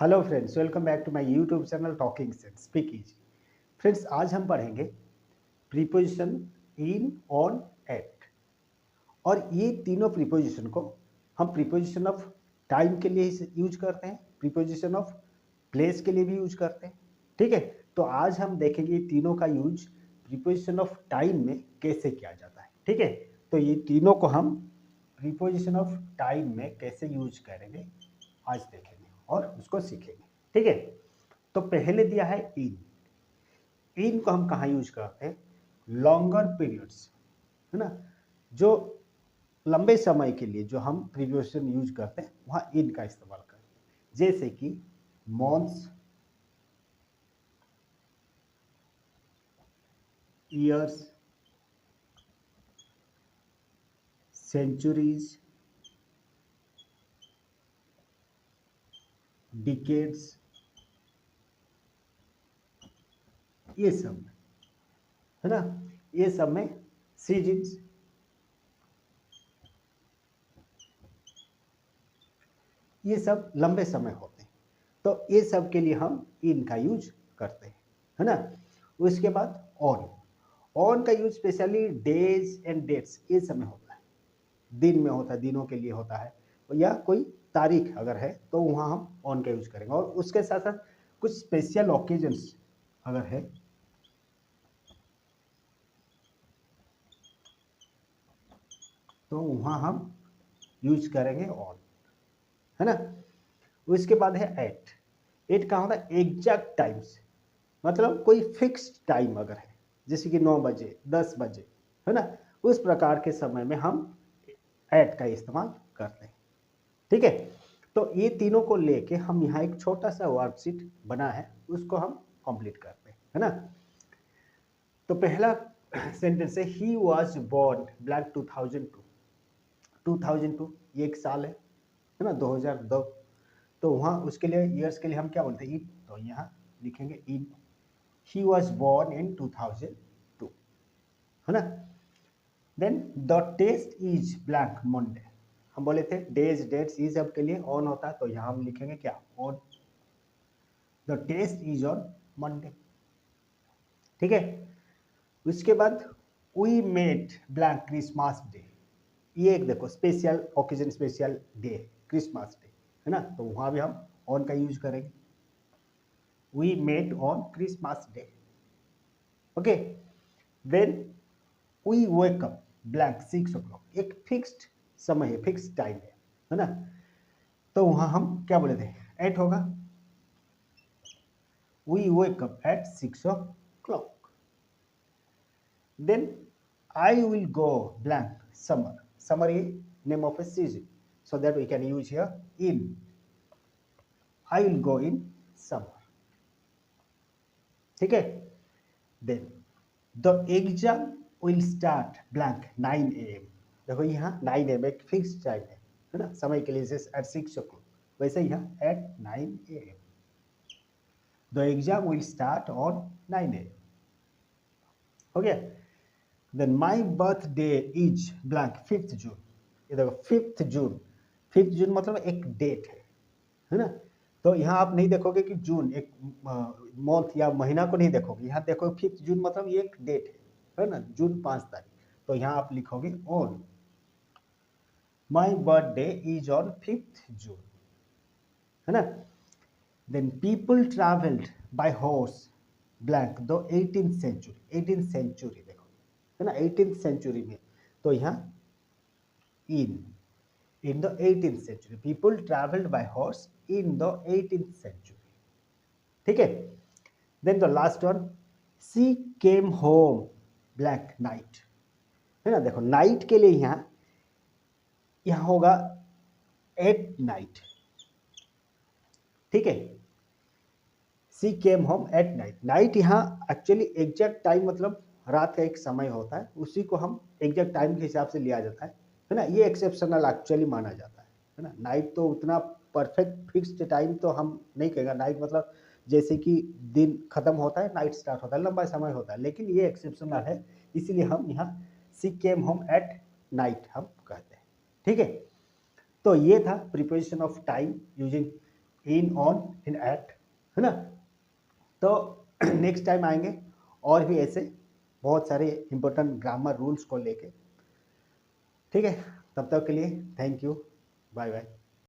Hello friends, welcome back to my YouTube channel talking sense speak easy. Friends, आज हम पढ़ेंगे preposition in, on, eight. और ये तीनों प्रीपोजिशन को हम प्रीपोजिशन ऑफ टाइम के लिए यूज करते हैं, प्रीपोजिशन ऑफ प्लेस के लिए भी यूज करते हैं। ठीक है, तो आज हम देखेंगे ये तीनों का यूज प्रीपोजिशन ऑफ टाइम में कैसे किया जाता है। ठीक है, तो ये तीनों को हम प्रीपोजिशन ऑफ टाइम में कैसे यूज करेंगे आज देखेंगे और उसको सीखेंगे। ठीक है, तो पहले दिया है इन। इन को हम कहाँ यूज करते हैं? लॉन्गर पीरियड्स, है ना। जो लंबे समय के लिए जो हम प्रीपोजिशन यूज करते हैं वहाँ इन का इस्तेमाल करते हैं, जैसे कि मंथ्स, ईयर्स, सेंचुरीज, डिकेड्स, ये सब, है ना। ये सब में सीजन्स, ये सब लंबे समय होते हैं, तो ये सब के लिए हम इन का यूज करते हैं, है ना। उसके बाद ऑन। ऑन का use specially days and dates, ये समय होता है, दिन में होता है, दिनों के लिए होता है, या कोई तारीख अगर है तो वहाँ हम ऑन का यूज करेंगे। और उसके साथ साथ कुछ स्पेशल ओकेजन्स अगर है तो वहाँ हम यूज करेंगे ऑन, है ना। उसके बाद है एट। एट का होता है एग्जैक्ट टाइम्स, मतलब कोई फिक्स्ड टाइम अगर है, जैसे कि 9 बजे, 10 बजे, है ना, उस प्रकार के समय में हम एट का इस्तेमाल करते हैं। ठीक है, तो ये तीनों को लेके हम यहाँ एक छोटा सा वर्कशीट बना है, उसको हम कंप्लीट करते हैं, है ना। तो पहला सेंटेंस है ही वॉज बोर्न ब्लैक 2002। 2002 ये एक साल है ना, 2002। तो वहाँ उसके लिए ईयर्स के लिए हम क्या बोलते हैं? इन। तो यहाँ लिखेंगे इन, ही वॉज बोर्न इन 2002, है ना। Then the test is blank Monday. हम बोले थे डेज डेट्स ये सब के लिए ऑन होता है, तो यहाँ हम लिखेंगे क्या? On. The test is on Monday. ठीक है, उसके बाद we met blank Christmas day. ये एक देखो special occasion, special day, Christmas day, है ना, तो वहाँ भी हम ऑन का यूज करेंगे। We met on Christmas day. Okay, then we wake up blank 6 o'clock। एक फिक्स्ड समय है, फिक्स्ड टाइम है ना, तो वहाँ हम क्या बोले थे? एट होगा। We wake up at 6 o'clock। Then I will go blank summer. Summer ये name of a season, so that we can use here in. I will go in summer. ठीक है, then the exam will start blank 9 AM। देखो यहाँ 9 AM एक fix time है ना, समय के लिए जैसे एट 6 o'clock, वैसे यहाँ at 9 AM। The exam will start on 9 AM। हो गया। Then my birthday is blank 5th June. ये देखो 5th जून, 5th जून मतलब एक डेट है ना। तो यहाँ आप नहीं देखोगे कि जून एक मंथ या महीना को नहीं देखोगे, यहाँ देखो 5th जून मतलब ये एक डेट है ना, जून 5 तारीख। तो यहाँ आप लिखोगे on. My birthday is on 5th June, है ना। Then people travelled by horse blank the 18th century. 18th century देखो, है ना, 18th सेंचुरी में, तो यहाँ in the 18th century people traveled by horse in the 18th century। ठीक है, then the last one, she came home blank night, है ना। देखो नाइट के लिए यहाँ यहाँ होगा एट नाइट। ठीक है, she came home at night. Night यहाँ एक्चुअली एग्जैक्ट टाइम मतलब रात का एक समय होता है, उसी को हम एग्जैक्ट टाइम के हिसाब से लिया जाता है ना। ये एक्सेप्शनल एक्चुअली माना जाता है ना। नाइट तो उतना परफेक्ट फिक्स्ड टाइम तो हम नहीं कहेंगे। नाइट मतलब जैसे कि दिन खत्म होता है, नाइट स्टार्ट होता है, लंबा समय होता है, लेकिन ये एक्सेप्शनल है, इसीलिए हम यहाँ she came home at night हम कहते हैं। ठीक है, तो ये था preposition of time using in, on, in, at, है ना। तो नेक्स्ट टाइम आएंगे और भी ऐसे बहुत सारे इंपॉर्टेंट ग्रामर रूल्स को लेके। ठीक है, तब तक के लिए थैंक यू, बाय बाय।